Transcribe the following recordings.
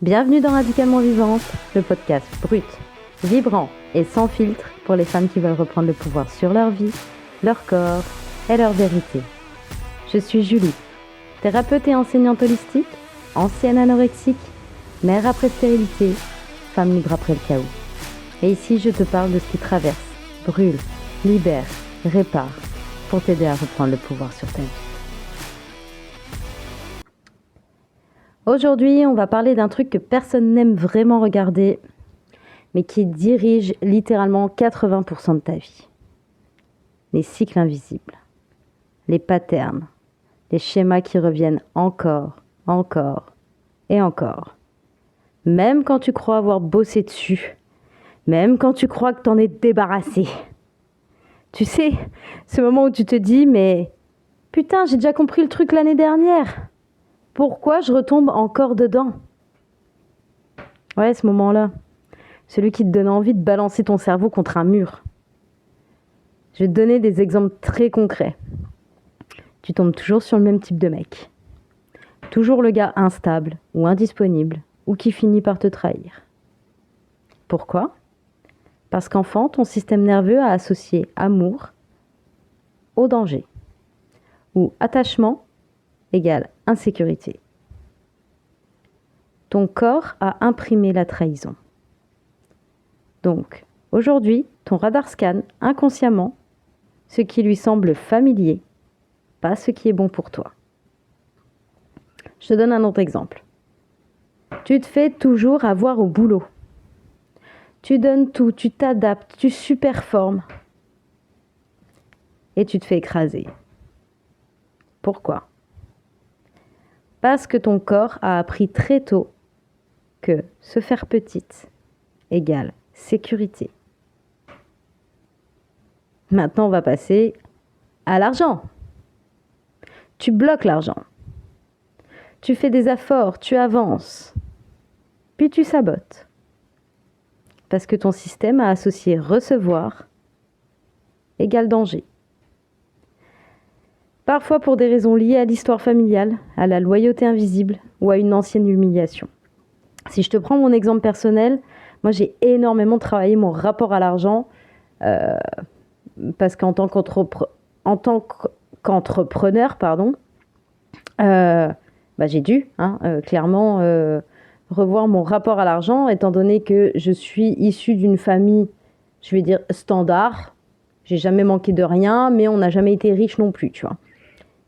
Bienvenue dans Radicalement Vivante, le podcast brut, vibrant et sans filtre pour les femmes qui veulent reprendre le pouvoir sur leur vie, leur corps et leur vérité. Je suis Julie, thérapeute et enseignante holistique, ancienne anorexique, mère après stérilité, femme libre après le chaos. Et ici, je te parle de ce qui traverse, brûle, libère, répare, pour t'aider à reprendre le pouvoir sur ta vie. Aujourd'hui, on va parler d'un truc que personne n'aime vraiment regarder, mais qui dirige littéralement 80% de ta vie. Les cycles invisibles, les patterns, les schémas qui reviennent encore et encore. Même quand tu crois avoir bossé dessus, même quand tu crois que t'en es débarrassé. Tu sais, ce moment où tu te dis, mais putain, j'ai déjà compris le truc l'année dernière. Pourquoi je retombe encore dedans ? Ouais, ce moment-là. Celui qui te donne envie de balancer ton cerveau contre un mur. Je vais te donner des exemples très concrets. Tu tombes toujours sur le même type de mec. Toujours le gars instable ou indisponible ou qui finit par te trahir. Pourquoi ? Parce qu'enfant, ton système nerveux a associé amour au danger ou attachement égale insécurité. Ton corps a imprimé la trahison. Donc, aujourd'hui, ton radar scanne inconsciemment ce qui lui semble familier, pas ce qui est bon pour toi. Je te donne un autre exemple. Tu te fais toujours avoir au boulot. Tu donnes tout, tu t'adaptes, tu surperformes. Et tu te fais écraser. Pourquoi ? Parce que ton corps a appris très tôt que se faire petite égale sécurité. Maintenant, on va passer à l'argent. Tu bloques l'argent. Tu fais des efforts, tu avances. Puis tu sabotes. Parce que ton système a associé recevoir égale danger. Parfois pour des raisons liées à l'histoire familiale, à la loyauté invisible ou à une ancienne humiliation. Si je te prends mon exemple personnel, moi j'ai énormément travaillé mon rapport à l'argent parce qu'en tant qu'entrepreneur, j'ai dû clairement revoir mon rapport à l'argent étant donné que je suis issue d'une famille, je vais dire standard. J'ai jamais manqué de rien, mais on n'a jamais été riche non plus, tu vois.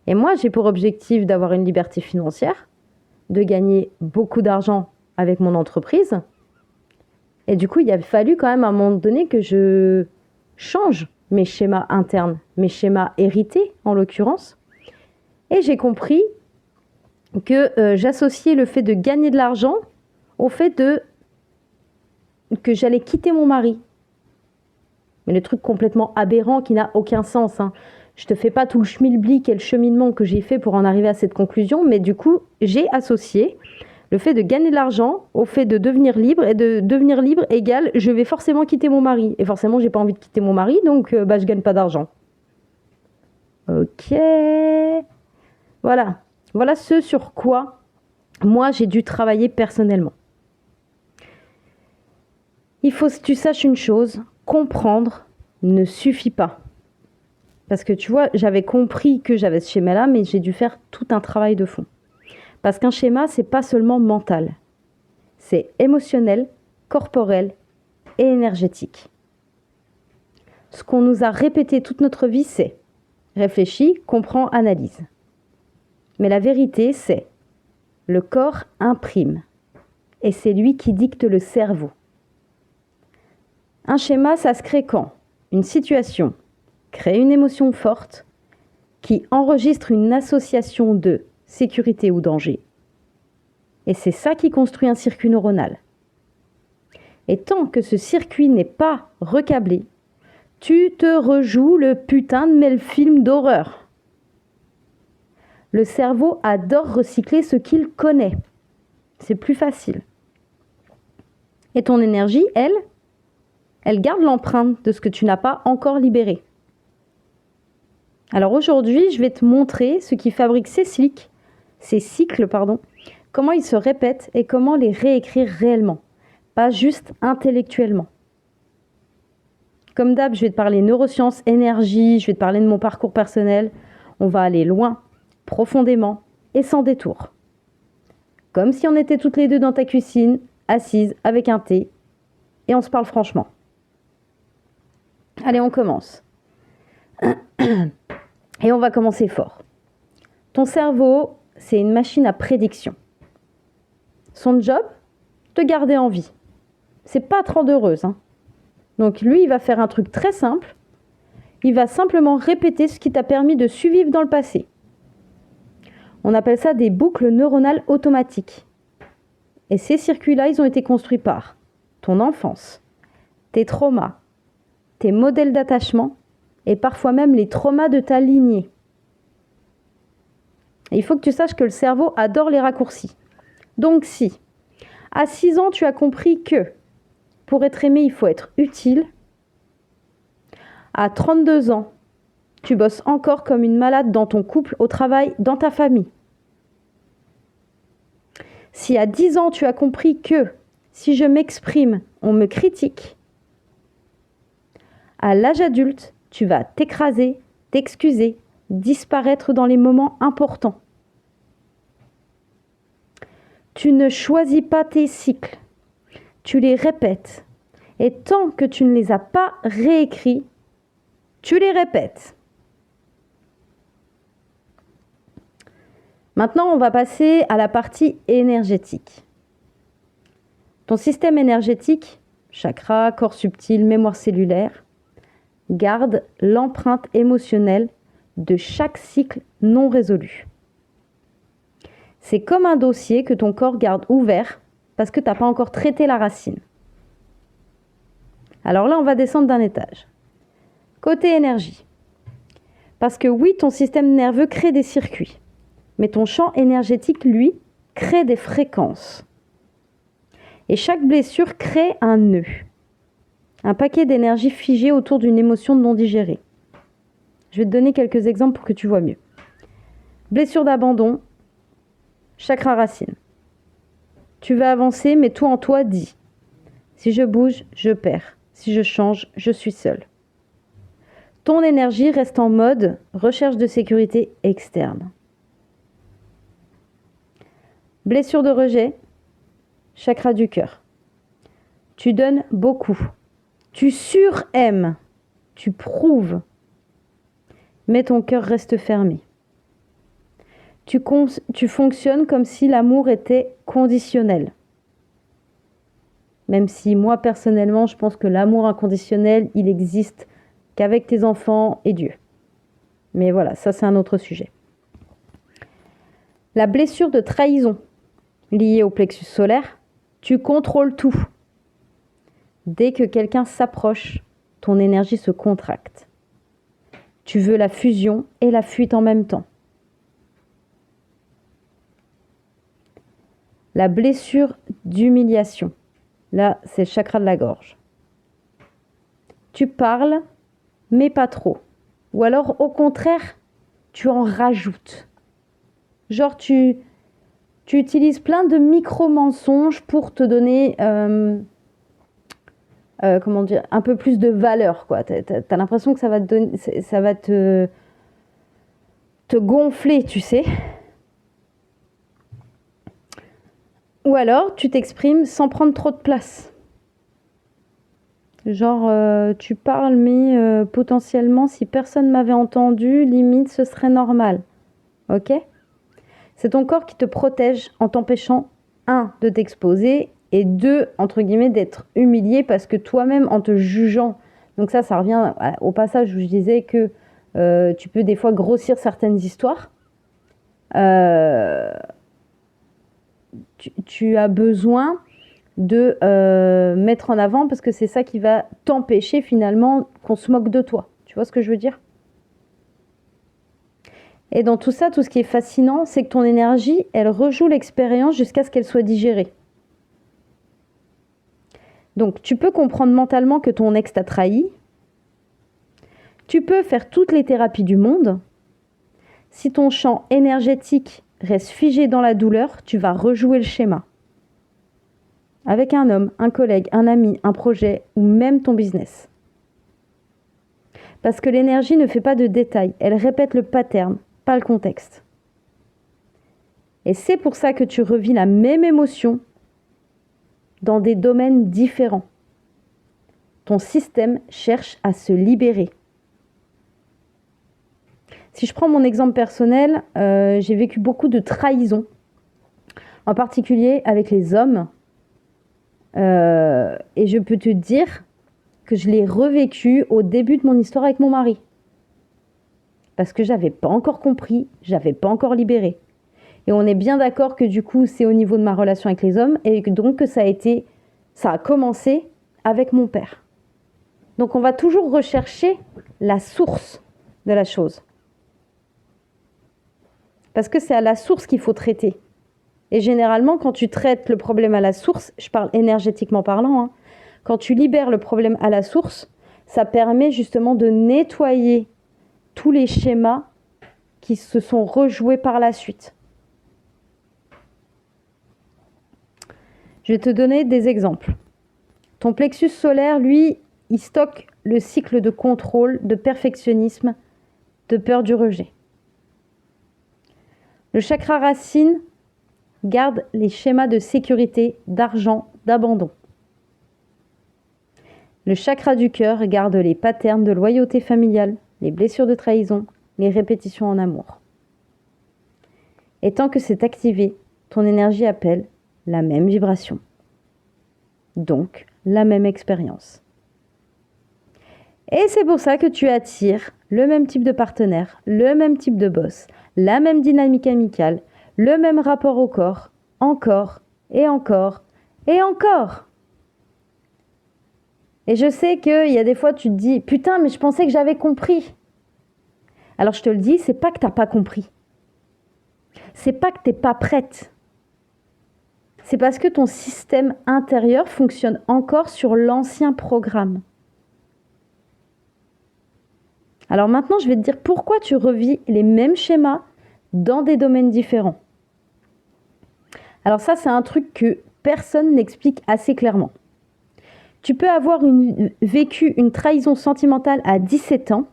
Et moi, j'ai pour objectif d'avoir une liberté financière, de gagner beaucoup d'argent avec mon entreprise. Et du coup, il a fallu quand même à un moment donné que je change mes schémas internes, mes schémas hérités en l'occurrence. Et j'ai compris que j'associais le fait de gagner de l'argent au fait que j'allais quitter mon mari. Mais le truc complètement aberrant qui n'a aucun sens, hein. Je te fais pas tout le schmilblick et le cheminement que j'ai fait pour en arriver à cette conclusion, mais du coup, j'ai associé le fait de gagner de l'argent au fait de devenir libre, et de devenir libre égale je vais forcément quitter mon mari. Et forcément, j'ai pas envie de quitter mon mari, donc je gagne pas d'argent. Ok. Voilà ce sur quoi moi j'ai dû travailler personnellement. Il faut que tu saches une chose, comprendre ne suffit pas. Parce que tu vois, j'avais compris que j'avais ce schéma-là, mais j'ai dû faire tout un travail de fond. Parce qu'un schéma, c'est pas seulement mental. C'est émotionnel, corporel et énergétique. Ce qu'on nous a répété toute notre vie, c'est réfléchis, comprends, analyse. Mais la vérité, c'est le corps imprime. Et c'est lui qui dicte le cerveau. Un schéma, ça se crée quand une situation crée une émotion forte qui enregistre une association de sécurité ou danger. Et c'est ça qui construit un circuit neuronal. Et tant que ce circuit n'est pas recablé, tu te rejoues le putain de film d'horreur. Le cerveau adore recycler ce qu'il connaît. C'est plus facile. Et ton énergie, elle garde l'empreinte de ce que tu n'as pas encore libéré. Alors aujourd'hui, je vais te montrer ce qui fabrique ces cycles comment ils se répètent et comment les réécrire réellement, pas juste intellectuellement. Comme d'hab, je vais te parler neurosciences, énergie, je vais te parler de mon parcours personnel. On va aller loin, profondément et sans détour. Comme si on était toutes les deux dans ta cuisine, assises avec un thé, et on se parle franchement. Allez, on commence. Et on va commencer fort. Ton cerveau, c'est une machine à prédiction. Son job, te garder en vie. C'est pas te rendre heureuse, hein. Donc lui, il va faire un truc très simple. Il va simplement répéter ce qui t'a permis de survivre dans le passé. On appelle ça des boucles neuronales automatiques. Et ces circuits-là, ils ont été construits par ton enfance, tes traumas, tes modèles d'attachement et parfois même les traumas de ta lignée. Et il faut que tu saches que le cerveau adore les raccourcis. Donc si, à 6 ans, tu as compris que pour être aimé, il faut être utile. À 32 ans, tu bosses encore comme une malade dans ton couple, au travail, dans ta famille. Si à 10 ans, tu as compris que si je m'exprime, on me critique, à l'âge adulte, tu vas t'écraser, t'excuser, disparaître dans les moments importants. Tu ne choisis pas tes cycles. Tu les répètes. Et tant que tu ne les as pas réécrits, tu les répètes. Maintenant, on va passer à la partie énergétique. Ton système énergétique, chakra, corps subtil, mémoire cellulaire, garde l'empreinte émotionnelle de chaque cycle non résolu. C'est comme un dossier que ton corps garde ouvert parce que tu n'as pas encore traité la racine. Alors là, on va descendre d'un étage. Côté énergie. Parce que oui, ton système nerveux crée des circuits. Mais ton champ énergétique, lui, crée des fréquences. Et chaque blessure crée un nœud. Un paquet d'énergie figée autour d'une émotion non digérée. Je vais te donner quelques exemples pour que tu vois mieux. Blessure d'abandon, chakra racine. Tu vas avancer, mais tout en toi dit « Si je bouge, je perds. Si je change, je suis seul. » Ton énergie reste en mode recherche de sécurité externe. Blessure de rejet, chakra du cœur. Tu donnes beaucoup. Tu suraimes. Tu prouves. Mais ton cœur reste fermé. Tu fonctionnes comme si l'amour était conditionnel. Même si moi, personnellement, je pense que l'amour inconditionnel, il existe qu'avec tes enfants et Dieu. Mais voilà, ça c'est un autre sujet. La blessure de trahison liée au plexus solaire, tu contrôles tout. Dès que quelqu'un s'approche, ton énergie se contracte. Tu veux la fusion et la fuite en même temps. La blessure d'humiliation. Là, c'est le chakra de la gorge. Tu parles, mais pas trop. Ou alors, au contraire, tu en rajoutes. Genre, tu utilises plein de micro-mensonges pour te donner un peu plus de valeur, quoi. T'as l'impression que ça va te gonfler, tu sais. Ou alors, tu t'exprimes sans prendre trop de place. Genre, tu parles, mais potentiellement, si personne m'avait entendu, limite, ce serait normal. Ok ? C'est ton corps qui te protège en t'empêchant, 1, de t'exposer, et 2, entre guillemets, d'être humilié parce que toi-même, en te jugeant, donc ça revient au passage où je disais que tu peux des fois grossir certaines histoires. Tu as besoin de mettre en avant parce que c'est ça qui va t'empêcher finalement qu'on se moque de toi. Tu vois ce que je veux dire ? Et dans tout ça, tout ce qui est fascinant, c'est que ton énergie, elle rejoue l'expérience jusqu'à ce qu'elle soit digérée. Donc, tu peux comprendre mentalement que ton ex t'a trahi. Tu peux faire toutes les thérapies du monde. Si ton champ énergétique restes figé dans la douleur, tu vas rejouer le schéma. Avec un homme, un collègue, un ami, un projet ou même ton business. Parce que l'énergie ne fait pas de détails, elle répète le pattern, pas le contexte. Et c'est pour ça que tu revis la même émotion dans des domaines différents. Ton système cherche à se libérer. Si je prends mon exemple personnel, j'ai vécu beaucoup de trahisons, en particulier avec les hommes. Et je peux te dire que je l'ai revécu au début de mon histoire avec mon mari. Parce que j'avais pas encore compris, j'avais pas encore libéré. Et on est bien d'accord que du coup, c'est au niveau de ma relation avec les hommes et donc que ça a commencé avec mon père. Donc on va toujours rechercher la source de la chose. Parce que c'est à la source qu'il faut traiter. Et généralement, quand tu traites le problème à la source, je parle énergétiquement parlant, quand tu libères le problème à la source, ça permet justement de nettoyer tous les schémas qui se sont rejoués par la suite. Je vais te donner des exemples. Ton plexus solaire, lui, il stocke le cycle de contrôle, de perfectionnisme, de peur du rejet. Le chakra racine garde les schémas de sécurité, d'argent, d'abandon. Le chakra du cœur garde les patterns de loyauté familiale, les blessures de trahison, les répétitions en amour. Et tant que c'est activé, ton énergie appelle la même vibration. Donc, la même expérience. Et c'est pour ça que tu attires le même type de partenaire, le même type de boss, la même dynamique amicale, le même rapport au corps, encore et encore et encore. Et je sais qu'il y a des fois, tu te dis, putain, mais je pensais que j'avais compris. Alors je te le dis, c'est pas que t'as pas compris. C'est pas que t'es pas prête. C'est parce que ton système intérieur fonctionne encore sur l'ancien programme. Alors maintenant, je vais te dire pourquoi tu revis les mêmes schémas dans des domaines différents. Alors ça, c'est un truc que personne n'explique assez clairement. Tu peux avoir vécu une trahison sentimentale à 17 ans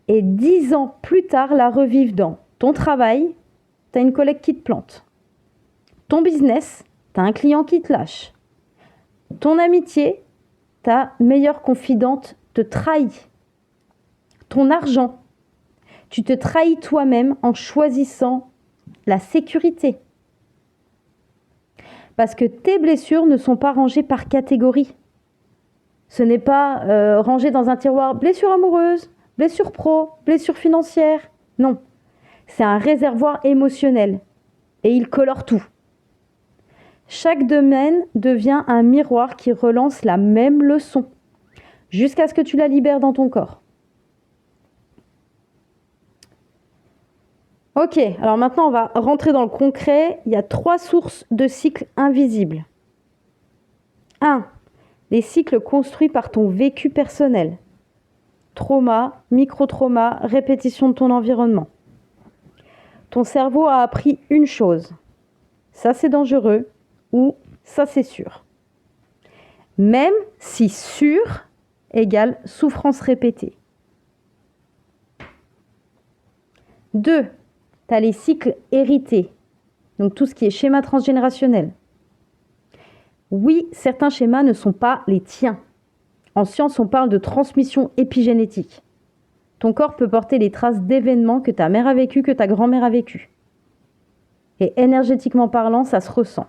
et 10 ans plus tard la revivre dans ton travail, tu as une collègue qui te plante. Ton business, tu as un client qui te lâche. Ton amitié, ta meilleure confidente te trahit. Ton argent, tu te trahis toi-même en choisissant la sécurité. Parce que tes blessures ne sont pas rangées par catégorie. Ce n'est pas rangé dans un tiroir blessure amoureuse, blessure pro, blessure financière. Non, c'est un réservoir émotionnel et il colore tout. Chaque domaine devient un miroir qui relance la même leçon jusqu'à ce que tu la libères dans ton corps. Ok, alors maintenant on va rentrer dans le concret. Il y a 3 sources de cycles invisibles. 1. Les cycles construits par ton vécu personnel. Trauma, micro-trauma, répétition de ton environnement. Ton cerveau a appris une chose. Ça c'est dangereux ou ça c'est sûr. Même si sûr égale souffrance répétée. 2. Tu as les cycles hérités, donc tout ce qui est schéma transgénérationnel. Oui, certains schémas ne sont pas les tiens. En science, on parle de transmission épigénétique. Ton corps peut porter les traces d'événements que ta mère a vécu, que ta grand-mère a vécu. Et énergétiquement parlant, ça se ressent.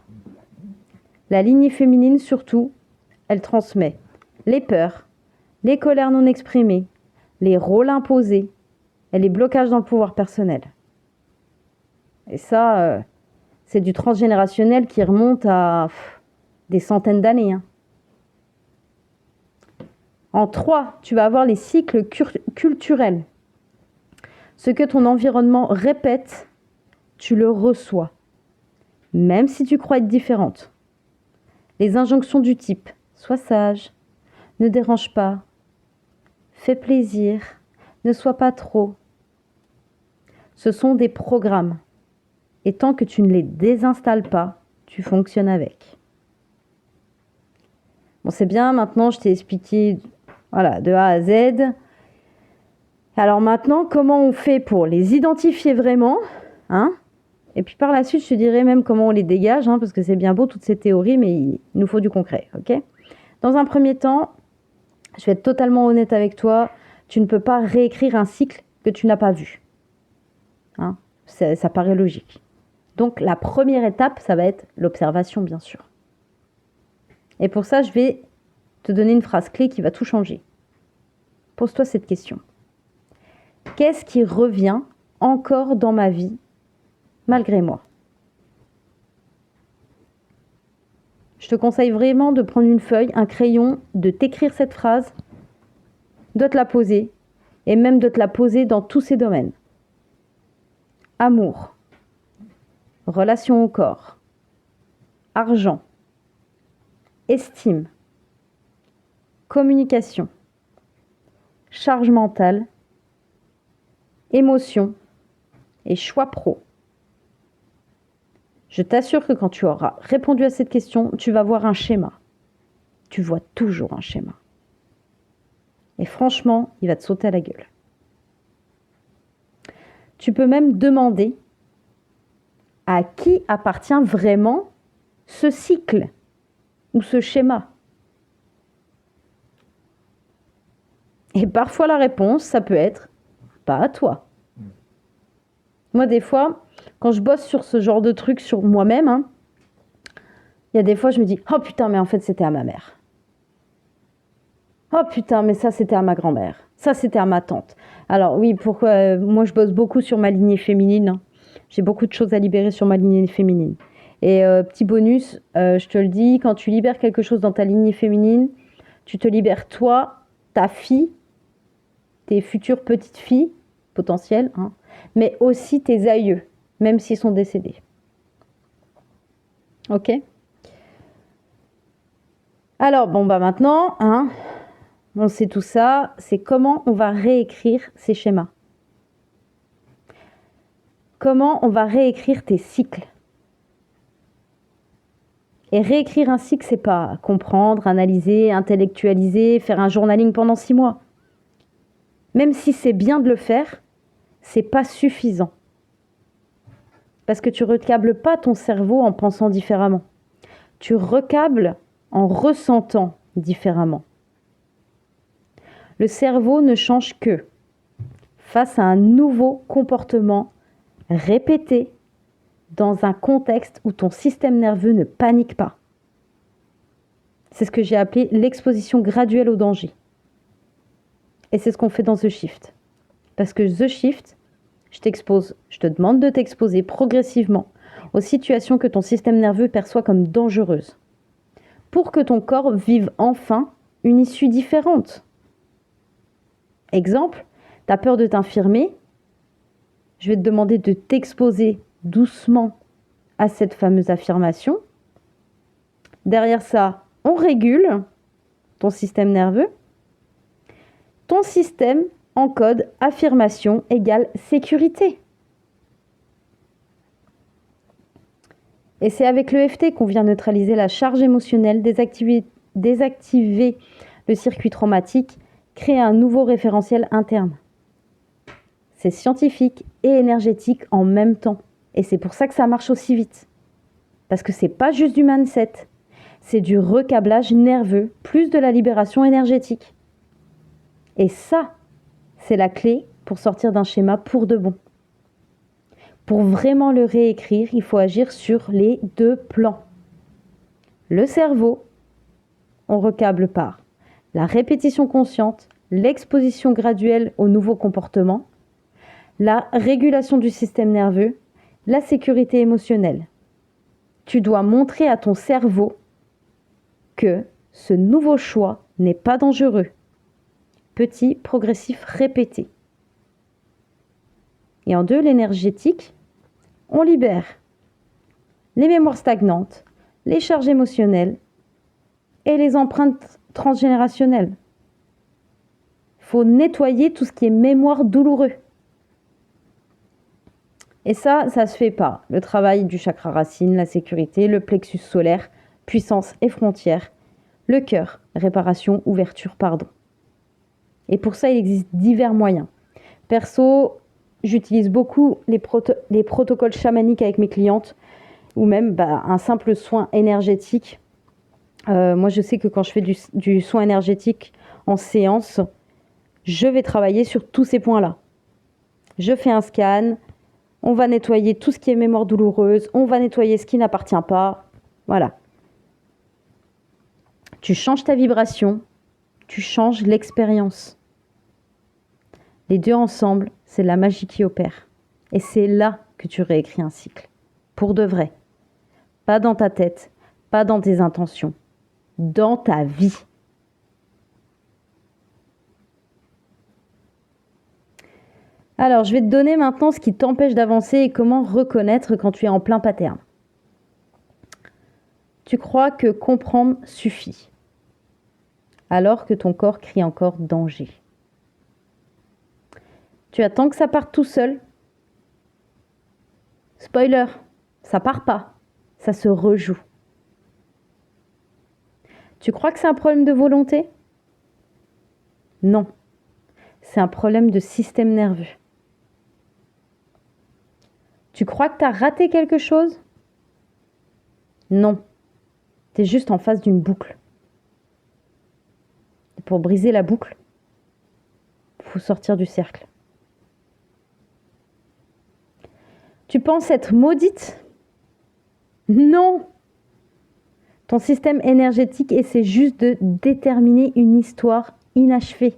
La lignée féminine, surtout, elle transmet les peurs, les colères non exprimées, les rôles imposés et les blocages dans le pouvoir personnel. Et ça, c'est du transgénérationnel qui remonte à des centaines d'années. En 3, tu vas avoir les cycles culturels. Ce que ton environnement répète, tu le reçois, même si tu crois être différente. Les injonctions du type « sois sage »,« ne dérange pas »,« fais plaisir »,« ne sois pas trop ». Ce sont des programmes Et tant que tu ne les désinstalles pas, tu fonctionnes avec. Bon, c'est bien, maintenant je t'ai expliqué voilà, de A à Z. Alors maintenant, comment on fait pour les identifier vraiment, hein? Et puis par la suite, je te dirai même comment on les dégage, hein, parce que c'est bien beau toutes ces théories, mais il nous faut du concret, ok? Dans un premier temps, je vais être totalement honnête avec toi, tu ne peux pas réécrire un cycle que tu n'as pas vu. Hein? Ça paraît logique. Donc la première étape, ça va être l'observation, bien sûr. Et pour ça, je vais te donner une phrase clé qui va tout changer. Pose-toi cette question. Qu'est-ce qui revient encore dans ma vie malgré moi? Je te conseille vraiment de prendre une feuille, un crayon, de t'écrire cette phrase, de te la poser, et même de te la poser dans tous ces domaines. Amour, relation au corps, argent, estime, communication, charge mentale, émotion et choix pro. Je t'assure que quand tu auras répondu à cette question, tu vas voir un schéma. Tu vois toujours un schéma. Et franchement, il va te sauter à la gueule. Tu peux même demander à qui appartient vraiment ce cycle ou ce schéma. Et parfois la réponse, ça peut être pas à toi. Moi, des fois, quand je bosse sur ce genre de truc sur moi-même, hein, il y a des fois, je me dis « Oh putain, mais en fait, c'était à ma mère. Oh putain, mais ça, c'était à ma grand-mère. Ça, c'était à ma tante. » Alors oui, pourquoi moi, je bosse beaucoup sur ma lignée féminine. Hein. J'ai beaucoup de choses à libérer sur ma lignée féminine. Et petit bonus, je te le dis, quand tu libères quelque chose dans ta lignée féminine, tu te libères toi, ta fille, tes futures petites filles potentielles, hein, mais aussi tes aïeux, même s'ils sont décédés. Ok? Alors, bon, bah maintenant, hein, on sait tout ça, c'est comment on va réécrire ces schémas. Comment on va réécrire tes cycles. Et réécrire un cycle, c'est pas comprendre, analyser, intellectualiser, faire un journaling pendant 6 mois. Même si c'est bien de le faire, c'est pas suffisant. Parce que tu recables pas ton cerveau en pensant différemment. Tu recables en ressentant différemment. Le cerveau ne change que face à un nouveau comportement répété dans un contexte où ton système nerveux ne panique pas. C'est ce que j'ai appelé l'exposition graduelle au danger. Et c'est ce qu'on fait dans The Shift. Parce que The Shift, je te demande de t'exposer progressivement aux situations que ton système nerveux perçoit comme dangereuses, pour que ton corps vive enfin une issue différente. Exemple, tu as peur de t'infirmer, je vais te demander de t'exposer doucement à cette fameuse affirmation. Derrière ça, on régule ton système nerveux. Ton système encode affirmation égale sécurité. Et c'est avec l'EFT qu'on vient neutraliser la charge émotionnelle, désactiver le circuit traumatique, créer un nouveau référentiel interne. C'est scientifique et énergétique en même temps. Et c'est pour ça que ça marche aussi vite. Parce que c'est pas juste du mindset, c'est du recablage nerveux, plus de la libération énergétique. Et ça, c'est la clé pour sortir d'un schéma pour de bon. Pour vraiment le réécrire, il faut agir sur les 2 plans. Le cerveau, on recable par la répétition consciente, l'exposition graduelle aux nouveaux comportements, la régulation du système nerveux, la sécurité émotionnelle. Tu dois montrer à ton cerveau que ce nouveau choix n'est pas dangereux. Petit, progressif, répété. Et en 2, l'énergétique, on libère les mémoires stagnantes, les charges émotionnelles et les empreintes transgénérationnelles. Il faut nettoyer tout ce qui est mémoire douloureux. Et ça se fait pas. Le travail du chakra racine, la sécurité, le plexus solaire, puissance et frontières, le cœur, réparation, ouverture, pardon. Et pour ça, il existe divers moyens. Perso, j'utilise beaucoup les protocoles chamaniques avec mes clientes ou même un simple soin énergétique. Moi, je sais que quand je fais du soin énergétique en séance, je vais travailler sur tous ces points-là. Je fais un scan, on va nettoyer tout ce qui est mémoire douloureuse, on va nettoyer ce qui n'appartient pas. Voilà. Tu changes ta vibration, tu changes l'expérience. Les deux ensemble, c'est la magie qui opère. Et c'est là que tu réécris un cycle. Pour de vrai. Pas dans ta tête, pas dans tes intentions. Dans ta vie. Alors, je vais te donner maintenant ce qui t'empêche d'avancer et comment reconnaître quand tu es en plein pattern. Tu crois que comprendre suffit, alors que ton corps crie encore danger. Tu attends que ça parte tout seul. Spoiler, ça part pas, ça se rejoue. Tu crois que c'est un problème de volonté ? Non, c'est un problème de système nerveux. Tu crois que tu as raté quelque chose ? Non, tu es juste en face d'une boucle. Et pour briser la boucle, il faut sortir du cercle. Tu penses être maudite ? Non. Ton système énergétique essaie juste de déterminer une histoire inachevée.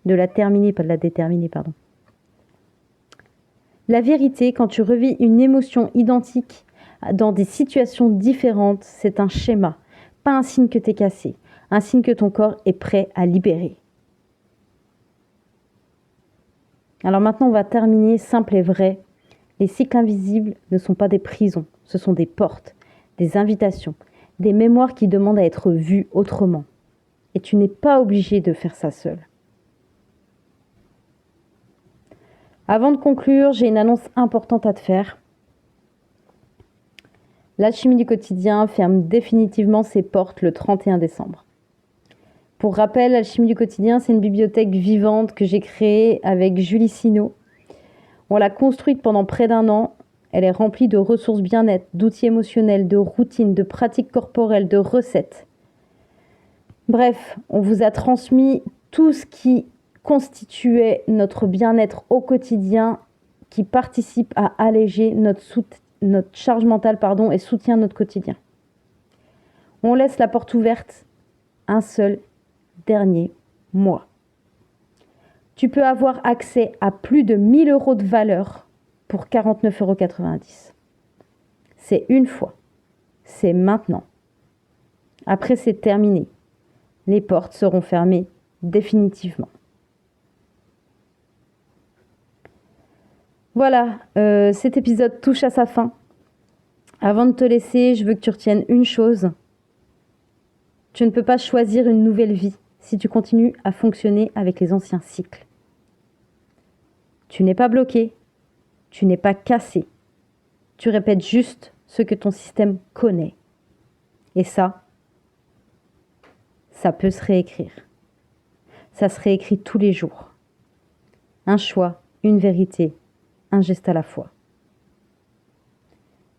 De la terminer, pas de la déterminer, pardon. La vérité, quand tu revis une émotion identique dans des situations différentes, c'est un schéma, pas un signe que tu es cassé, un signe que ton corps est prêt à libérer. Alors maintenant, on va terminer simple et vrai. Les cycles invisibles ne sont pas des prisons, ce sont des portes, des invitations, des mémoires qui demandent à être vues autrement. Et tu n'es pas obligé de faire ça seul. Avant de conclure, j'ai une annonce importante à te faire. L'Alchimie du quotidien ferme définitivement ses portes le 31 décembre. Pour rappel, l'Alchimie du quotidien, c'est une bibliothèque vivante que j'ai créée avec Julie Sino. On l'a construite pendant près d'1 an. Elle est remplie de ressources bien-être, d'outils émotionnels, de routines, de pratiques corporelles, de recettes. Bref, on vous a transmis tout ce qui constituait notre bien-être au quotidien, qui participe à alléger notre charge mentale et soutient notre quotidien. On laisse la porte ouverte un seul dernier mois. Tu peux avoir accès à plus de 1 000 € de valeur pour 49,90 €. C'est une fois. C'est maintenant. Après, c'est terminé. Les portes seront fermées définitivement. Voilà, cet épisode touche à sa fin. Avant de te laisser, je veux que tu retiennes une chose. Tu ne peux pas choisir une nouvelle vie si tu continues à fonctionner avec les anciens cycles. Tu n'es pas bloqué, tu n'es pas cassé. Tu répètes juste ce que ton système connaît. Et ça peut se réécrire. Ça se réécrit tous les jours. Un choix, une vérité, un geste à la fois.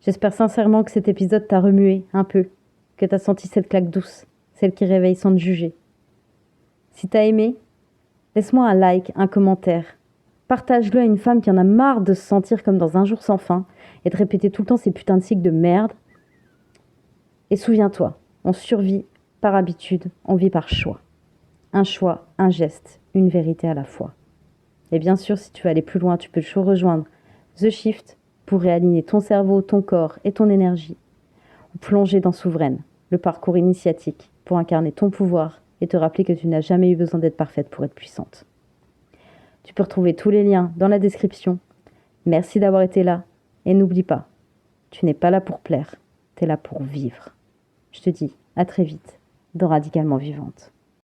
J'espère sincèrement que cet épisode t'a remué un peu, que t'as senti cette claque douce, celle qui réveille sans te juger. Si t'as aimé, laisse-moi un like, un commentaire. Partage-le à une femme qui en a marre de se sentir comme dans un jour sans fin et de répéter tout le temps ces putains de cycles de merde. Et souviens-toi, on survit par habitude, on vit par choix. Un choix, un geste, une vérité à la fois. Et bien sûr, si tu veux aller plus loin, tu peux toujours rejoindre The Shift pour réaligner ton cerveau, ton corps et ton énergie. Ou plonger dans Souveraine, le parcours initiatique pour incarner ton pouvoir et te rappeler que tu n'as jamais eu besoin d'être parfaite pour être puissante. Tu peux retrouver tous les liens dans la description. Merci d'avoir été là et n'oublie pas, tu n'es pas là pour plaire, tu es là pour vivre. Je te dis à très vite dans Radicalement Vivante.